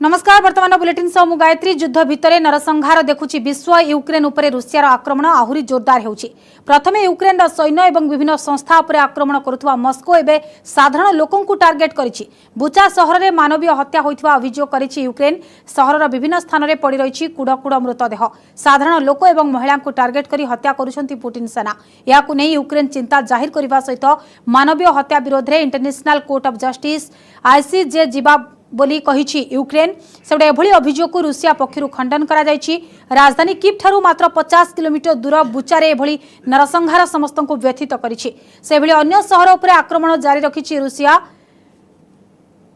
नमस्कार वर्तमान बुलेटिन सह मु गायत्री। युद्ध भितर नरसंहार देखुची विश्व। यूक्रेन उपरे रूसियार आक्रमण आहुरी जोरदार होउची। प्रथमे यूक्रेन सैन्य एवं विभिन्न संस्था उपरे आक्रमण करुवा मस्को एबे साधारण लोकंकु टार्गेट करिछि। बुचा सहर में मानवीय हत्या होइथिबा अभियोग करिछि यूक्रेन। सहरर विभिन्न स्थान में पड़ी रहिछि कुड़ मृतदेह। साधारण लोक एवं महिला टार्गेट करी हत्या करुछंती पुतिन सेना। याकु नै यूक्रेन चिंता जाहिर करबा सहित मानवीय हत्या विरोध में international court of justice ICJ जिबा बोली कहिछि यूक्रेन। सेबडे एभली अभियोग को रूसिया पक्षरु खंडन करा जायछि। राजधानी कीव ठारू मात्र 50 किलोमीटर दूर बुचारे एभली नरसंहार समस्तंकु व्यथित करिछि। सेभली अन्य शहर उपरे आक्रमण जारी रखिछि रूसिया।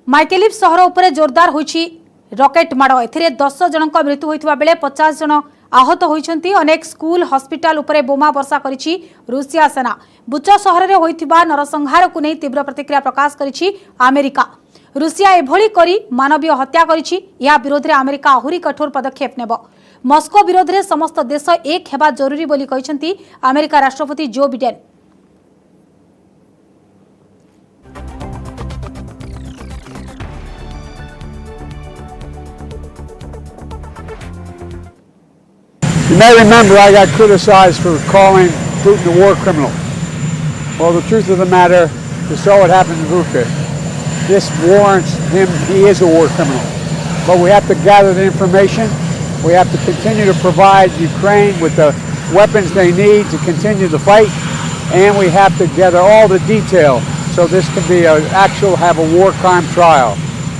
माइकेलिव शहर उपरे जोरदार होइछि रॉकेट माड़। एथिरे 10 जनक मृत्यु होइथिबा बेले 50 जन आहत होइछंती। अनेक स्कूल हॉस्पिटल उपरे बोमा वर्षा करिछि रूसिया सेना। बुचा शहर रे होइथिबा नरसंहार को नै तीव्र प्रतिक्रिया प्रकाश करिछि अमेरिका। रूसिया एभली करी मानवीय हत्या करिछि। या विरोध में अमेरिका आहुरी कठोर पदक्षेप नेब। मस्को विरोध में समस्त देश एक हेबा जरूरी बोली कहिसंती अमेरिका राष्ट्रपति Joe Biden. You may remember I got criticized for calling Putin a war criminal. Well, the truth of the matter is so what happened to Bucha. This warrants him, he is a war criminal. But we have to gather the information. We have to continue to provide Ukraine with the weapons they need to continue the fight. And we have to gather all the detail so this can be have a war crime trial.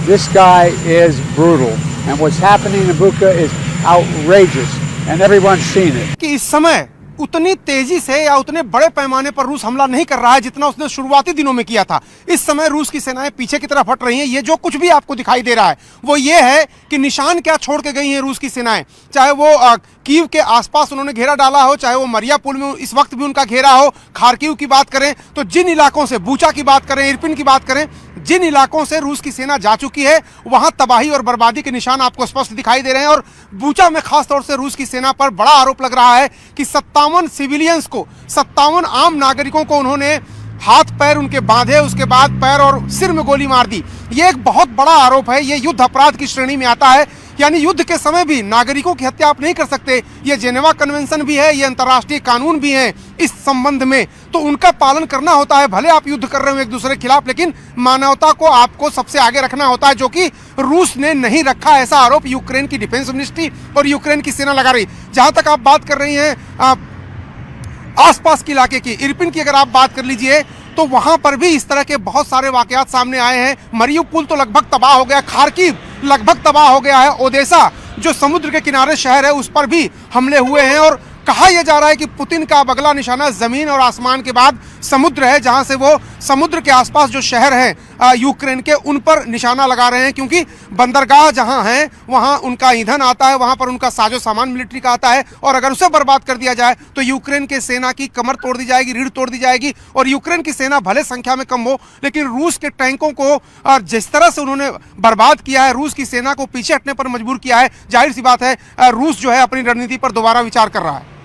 This guy is brutal. And what's happening in Bucha is outrageous. And everyone's seen it. कि इस समय उतनी तेजी से या उतने बड़े पैमाने पर रूस हमला नहीं कर रहा है जितना उसने शुरुआती दिनों में किया था। इस समय रूस की सेनाएं पीछे की तरफ हट रही हैं। ये जो कुछ भी आपको दिखाई दे रहा है वो ये है कि निशान क्या छोड़ के गई हैं रूस की सेनाएं। चाहे वो कीव के आसपास उन्होंने घेरा डाला हो, चाहे वो मरियापुल में इस वक्त भी उनका घेरा हो। खार्किव की बात करें तो जिन इलाकों से, बूचा की बात करें, इरपिन की बात करें, जिन इलाकों से रूस की सेना जा चुकी है वहां तबाही और बर्बादी के निशान आपको स्पष्ट दिखाई दे रहे हैं। और बूचा में खास तौर से रूस की सेना पर बड़ा आरोप लग रहा है कि 57 सिविलियंस को, 57 आम नागरिकों को उन्होंने हाथ पैर उनके बांधे, उसके बाद पैर और सिर में गोली मार दी। ये एक बहुत बड़ा आरोप है। ये युद्ध अपराध की श्रेणी में आता है। यानी युद्ध के समय भी नागरिकों की हत्या आप नहीं कर सकते। ये जेनेवा कन्वेंशन भी है, ये अंतर्राष्ट्रीय कानून भी है इस संबंध में, तो उनका पालन करना होता है। भले आप युद्ध कर रहे हो एक दूसरे के खिलाफ, लेकिन मानवता को आपको सबसे आगे रखना होता है, जो कि रूस ने नहीं रखा। ऐसा आरोप यूक्रेन की डिफेंस मिनिस्ट्री और यूक्रेन की सेना लगा रही। जहां तक आप बात कर रही हैं आसपास के इलाके की, इरपिन की अगर आप बात कर लीजिए तो वहां पर भी इस तरह के बहुत सारे वाकयात सामने आए हैं। मरियुपुल तो लगभग तबाह हो गया, खार्किव लगभग तबाह हो गया है, ओदेसा जो समुद्र के किनारे शहर है उस पर भी हमले हुए हैं। और कहा यह जा रहा है कि पुतिन का अगला निशाना जमीन और आसमान के बाद समुद्र है, जहां से वो समुद्र के आसपास जो शहर हैं यूक्रेन के, उन पर निशाना लगा रहे हैं। क्योंकि बंदरगाह जहां है वहां उनका ईंधन आता है, वहां पर उनका साजो सामान मिलिट्री का आता है। और अगर उसे बर्बाद कर दिया जाए तो यूक्रेन के सेना की कमर तोड़ दी जाएगी, रीढ़ तोड़ दी जाएगी। और यूक्रेन की सेना भले संख्या में कम हो, लेकिन रूस के टैंकों को जिस तरह से उन्होंने बर्बाद किया है, रूस की सेना को पीछे हटने पर मजबूर किया है, जाहिर सी बात है रूस जो है अपनी रणनीति पर दोबारा विचार कर रहा है।